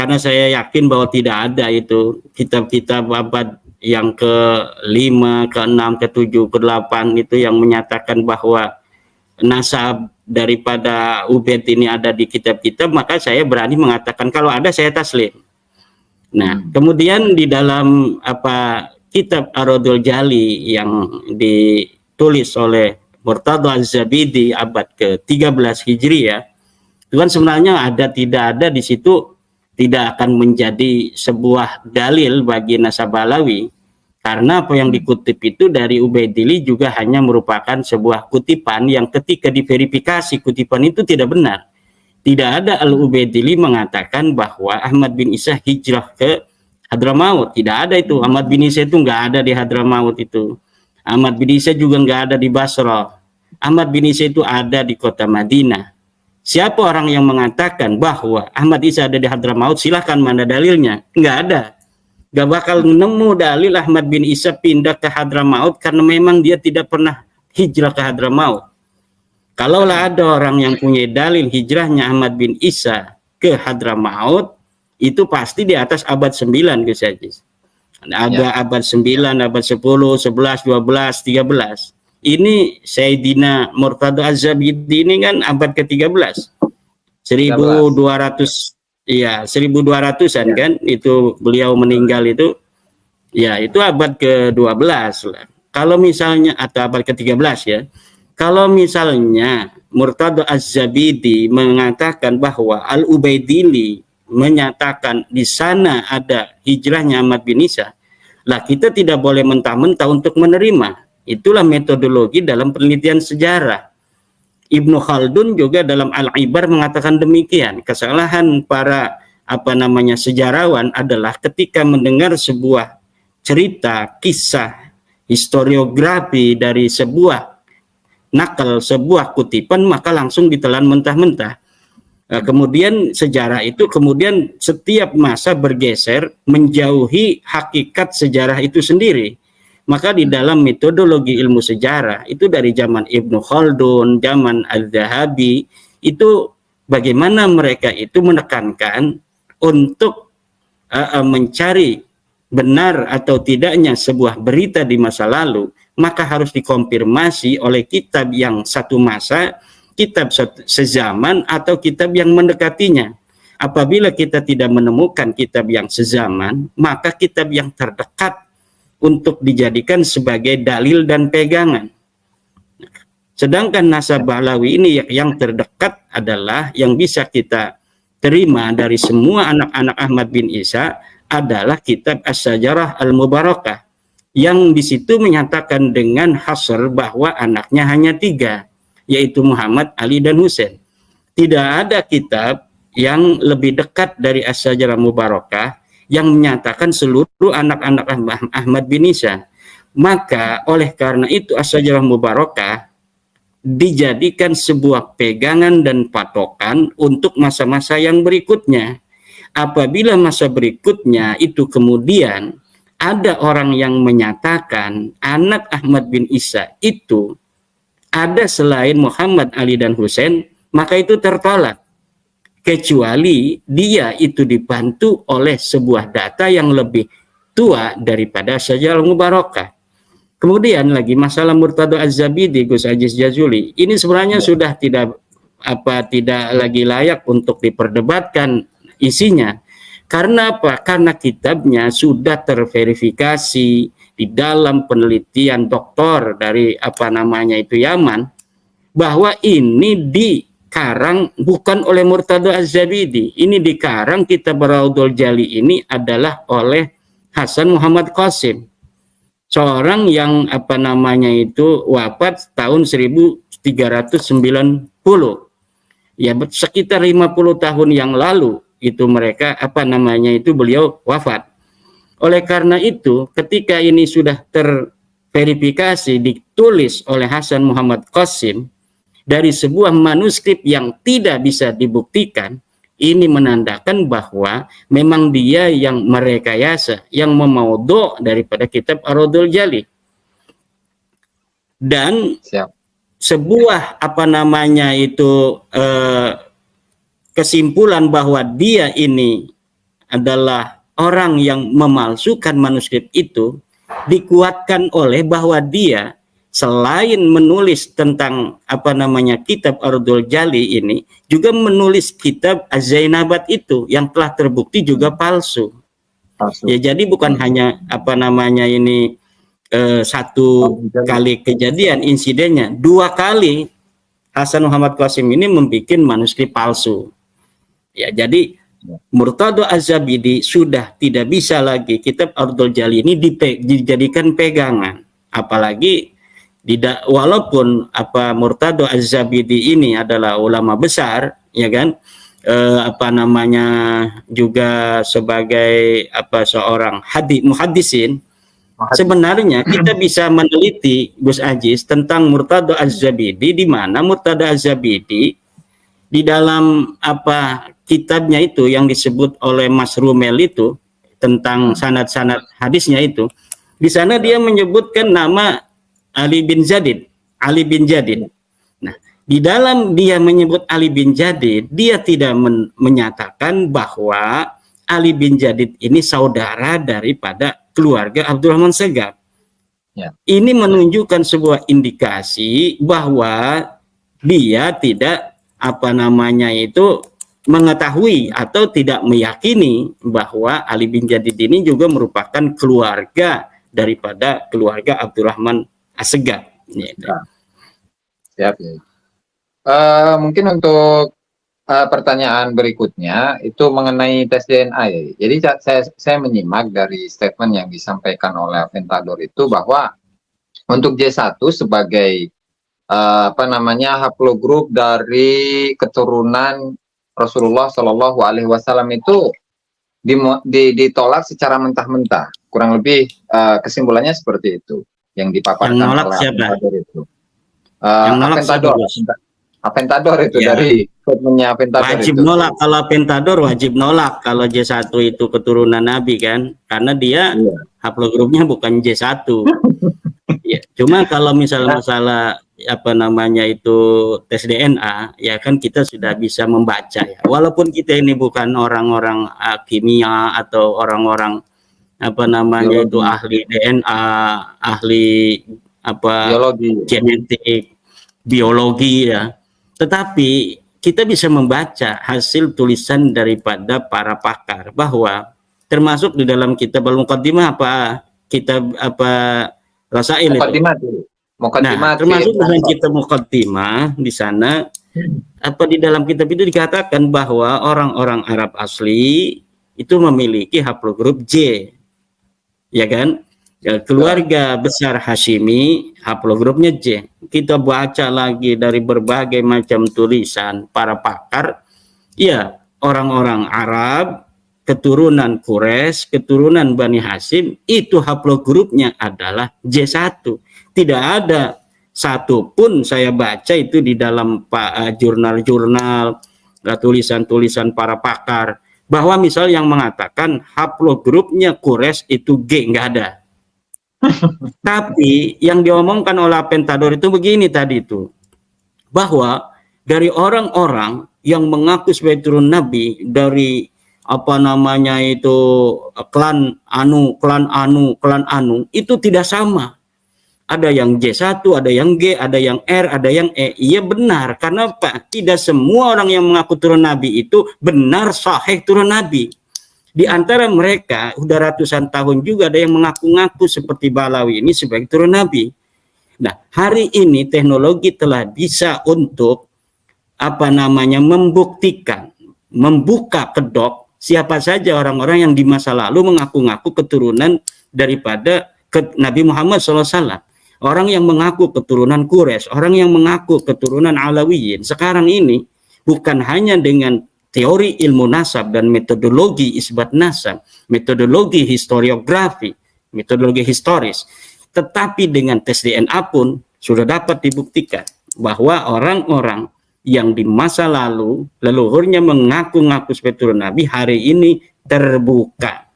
karena saya yakin bahwa tidak ada itu kitab-kitab abad yang ke-5, ke-6, ke-7, ke-8 itu yang menyatakan bahwa nasab daripada Ubaid ini ada di kitab-kitab, maka saya berani mengatakan kalau ada saya taslim. Nah, kemudian di dalam kitab Ar-Raddul Jali yang ditulis oleh Murtada Az-Zabidi abad ke-13 Hijriah, itu kan sebenarnya tidak ada di situ, tidak akan menjadi sebuah dalil bagi nasab Alawi, karena apa yang dikutip itu dari Ubaidillah juga hanya merupakan sebuah kutipan yang ketika diverifikasi kutipan itu tidak benar. Tidak ada Al-Ubaidillah mengatakan bahwa Ahmad bin Isa hijrah ke Hadramaut. Tidak ada itu. Ahmad bin Isa itu nggak ada di Hadramaut itu. Ahmad bin Isa juga nggak ada di Basrah. Ahmad bin Isa itu ada di kota Madinah. Siapa orang yang mengatakan bahwa Ahmad Isa ada di Hadramaut? Silahkan, mana dalilnya? Nggak ada. Nggak bakal nemu dalil Ahmad bin Isa pindah ke Hadramaut karena memang dia tidak pernah hijrah ke Hadramaut. Kalaulah ada orang yang punya dalil hijrahnya Ahmad bin Isa ke Hadramaut, itu pasti di atas abad 9, Gus Aziz. Ada abad 9, abad 10, 11, 12, 13. Ini Sayyidina Murtada Az-Zabidi ini kan abad ke-13. 1200, ya 1200-an kan itu beliau meninggal itu. Ya, itu abad ke-12 lah. Kalau misalnya, atau abad ke-13 ya. Kalau misalnya Murtada Az-Zabidi mengatakan bahwa Al-Ubaidillah menyatakan di sana ada hijrahnya Ahmad bin Isa, lah kita tidak boleh mentah-mentah untuk menerima. Itulah metodologi dalam penelitian sejarah. Ibnu Khaldun juga dalam Al-Ibar mengatakan demikian. Kesalahan para sejarawan adalah ketika mendengar sebuah cerita, kisah, historiografi dari sebuah nakal, sebuah kutipan, maka langsung ditelan mentah-mentah. Kemudian sejarah itu kemudian setiap masa bergeser menjauhi hakikat sejarah itu sendiri. Maka di dalam metodologi ilmu sejarah itu dari zaman Ibnu Khaldun, zaman Al-Zahabi, itu bagaimana mereka itu menekankan untuk mencari benar atau tidaknya sebuah berita di masa lalu, maka harus dikonfirmasi oleh kitab yang satu masa, kitab sezaman, atau kitab yang mendekatinya. Apabila kita tidak menemukan kitab yang sezaman, maka kitab yang terdekat untuk dijadikan sebagai dalil dan pegangan. Sedangkan nasab Alawi ini yang terdekat adalah yang bisa kita terima dari semua anak-anak Ahmad bin Isa adalah kitab As-Sajarah Al-Mubarakah, yang di situ menyatakan dengan hasr bahwa anaknya hanya 3, yaitu Muhammad, Ali, dan Husain. Tidak ada kitab yang lebih dekat dari As-Sajarah Mubarakah yang menyatakan seluruh anak-anak Ahmad bin Isa. Maka oleh karena itu As-Sajarah Mubarakah dijadikan sebuah pegangan dan patokan untuk masa-masa yang berikutnya. Apabila masa berikutnya itu kemudian ada orang yang menyatakan anak Ahmad bin Isa itu ada selain Muhammad, Ali, dan Husain, maka itu tertolak. Kecuali dia itu dibantu oleh sebuah data yang lebih tua daripada Sajarah Mubarakah. Kemudian lagi masalah Murtada Az-Zabidi, Gus Aziz Jazuli, ini sebenarnya sudah tidak lagi layak untuk diperdebatkan isinya. Karena apa? Karena kitabnya sudah terverifikasi di dalam penelitian doktor dari Yaman, bahwa ini dikarang bukan oleh Murtada Az-Zabidi. Ini dikarang kitab Ar-Raddul Jali ini adalah oleh Hasan Muhammad Qasim, seorang yang wafat tahun 1390. Ya, sekitar 50 tahun yang lalu itu beliau wafat. Oleh karena itu, ketika ini sudah terverifikasi ditulis oleh Hasan Muhammad Qasim dari sebuah manuskrip yang tidak bisa dibuktikan, ini menandakan bahwa memang dia yang merekayasa, yang memaudhu daripada kitab Ar-Raddul Jali. Dan sebuah kesimpulan bahwa dia ini adalah orang yang memalsukan manuskrip itu dikuatkan oleh bahwa dia selain menulis tentang kitab Ardul Jali ini, juga menulis kitab Az-Zainabat itu yang telah terbukti juga palsu. Ya, jadi bukan hanya satu kali kejadian insidennya, 2 kali Hasan Muhammad Qasim ini membuat manuskrip palsu. Ya, jadi Murtado Az-Zabidi sudah tidak bisa lagi kitab Ardul Jali ini dijadikan pegangan, apalagi walaupun Murtado Az-Zabidi ini adalah ulama besar, ya kan, juga sebagai seorang muhaddisin. Sebenarnya kita bisa meneliti, Gus Aziz, tentang Murtado Az-Zabidi, di mana Murtado Az-Zabidi di dalam kitabnya itu yang disebut oleh Mas Rumel itu tentang sanad-sanad hadisnya itu, di sana dia menyebutkan nama Ali bin Jadid. Nah, di dalam dia menyebut Ali bin Jadid, dia tidak menyatakan bahwa Ali bin Jadid ini saudara daripada keluarga Abdurrahman Segaf. Ya. Ini menunjukkan sebuah indikasi bahwa dia tidak mengetahui atau tidak meyakini bahwa Ali bin Jadid ini juga merupakan keluarga daripada keluarga Abdurrahman As-Segaf. Ya. Siap. Mungkin untuk pertanyaan berikutnya itu mengenai tes DNA ya. Jadi saya menyimak dari statement yang disampaikan oleh Aventador itu bahwa untuk J1 sebagai haplogrup dari keturunan Rasulullah Shallallahu Alaihi Wasallam itu ditolak secara mentah-mentah. Kurang lebih kesimpulannya seperti itu yang dipaparkan oleh Aventador itu. Aventador itu ya. Dari statementnya Aventador wajib itu. Nolak kalau Aventador wajib nolak kalau J1 itu keturunan Nabi kan, karena dia haplogrupnya bukan J1. Ya, cuma kalau misalnya masalah itu tes DNA ya kan kita sudah bisa membaca ya, walaupun kita ini bukan orang-orang kimia atau orang-orang itu ahli DNA, ahli genetik, biologi ya. Tetapi kita bisa membaca hasil tulisan daripada para pakar bahwa termasuk di dalam kitab Al-Muqaddimah kitab Rasail itu. Nah, termasuk dalam kitab Muqaddimah di sana di dalam kitab itu dikatakan bahwa orang-orang Arab asli itu memiliki haplogrup J. Ya kan? Ya, keluarga besar Hashimi haplogrupnya J. Kita baca lagi dari berbagai macam tulisan para pakar, ya orang-orang Arab, keturunan Quraisy, keturunan Bani Hashim, itu haplogrupnya adalah J1. Tidak ada satupun saya baca itu di dalam jurnal-jurnal, tulisan-tulisan para pakar, bahwa misal yang mengatakan haplogrupnya Quraisy itu G, nggak ada. Tapi yang diomongkan oleh Aventador itu begini tadi itu, bahwa dari orang-orang yang mengaku sebagai turun Nabi dari klan anu itu tidak sama. Ada yang J1, ada yang G, ada yang R, ada yang E. Iya benar, karena tidak semua orang yang mengaku turun Nabi itu benar sahih turun Nabi. Di antara mereka udah ratusan tahun juga ada yang mengaku-ngaku seperti Balawi ini sebagai turun Nabi. Nah, hari ini teknologi telah bisa untuk membuktikan, membuka kedok siapa saja orang-orang yang di masa lalu mengaku-ngaku keturunan daripada Nabi Muhammad SAW. Orang yang mengaku keturunan Quraisy, orang yang mengaku keturunan Alawiyin. Sekarang ini bukan hanya dengan teori ilmu nasab dan metodologi isbat nasab, metodologi historiografi, metodologi historis, tetapi dengan tes DNA pun sudah dapat dibuktikan bahwa orang-orang yang di masa lalu leluhurnya mengaku-ngaku sebagai turun Nabi hari ini terbuka,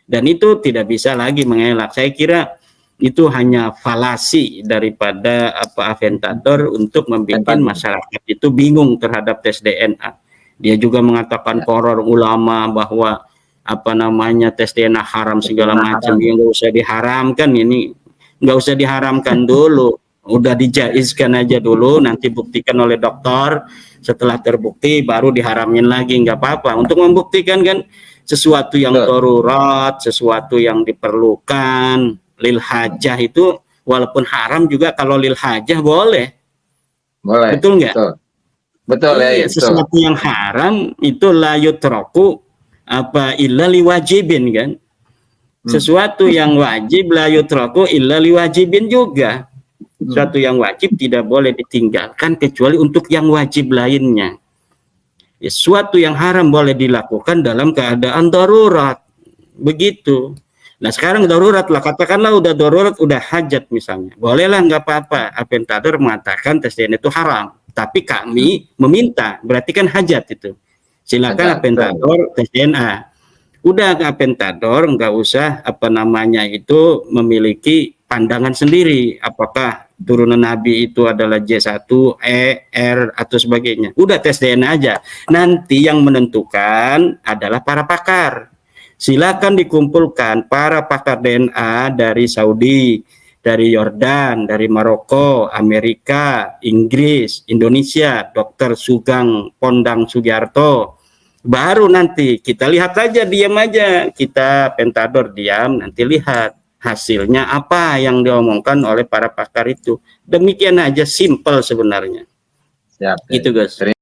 dan itu tidak bisa lagi mengelak. Saya kira itu hanya falasi daripada Aventador untuk membuat masyarakat itu bingung terhadap tes DNA. Dia juga mengatakan koror ulama bahwa apa namanya tes DNA haram segala macam, haram. ya nggak usah diharamkan, ini nggak usah diharamkan dulu, udah dijaizkan aja dulu, nanti buktikan oleh dokter, setelah terbukti baru diharamin lagi, nggak apa-apa. Untuk membuktikan kan sesuatu yang darurat, sesuatu yang diperlukan, lil hajah itu walaupun haram juga kalau lil hajah boleh. Boleh. Betul nggak? Betul. Betul ya, Iya, sesuatu yang haram itu la yutraku apa illa liwajibin kan. Sesuatu yang wajib la yutraku illa liwajibin juga. Sesuatu yang wajib tidak boleh ditinggalkan kecuali untuk yang wajib lainnya. Ya, sesuatu yang haram boleh dilakukan dalam keadaan darurat. Begitu. Nah sekarang darurat lah, katakanlah udah darurat, udah hajat misalnya. Bolehlah, nggak apa-apa. Aventador mengatakan tes DNA itu haram. Tapi kami meminta, berarti kan hajat itu. Silakan Aventador tes DNA. Udah ke Aventador, nggak usah apa namanya itu memiliki pandangan sendiri. Apakah turunan Nabi itu adalah J1, E, R, atau sebagainya. Udah tes DNA aja. Nanti yang menentukan adalah para pakar. Silakan dikumpulkan para pakar DNA dari Saudi, dari Yordan, dari Maroko, Amerika, Inggris, Indonesia, Dr. Sugeng Pondang Sugiarto. Baru nanti kita lihat aja, diam aja. Kita Aventador diam, nanti lihat hasilnya apa yang diomongkan oleh para pakar itu. Demikian aja, simple sebenarnya. Siap. Gitu guys.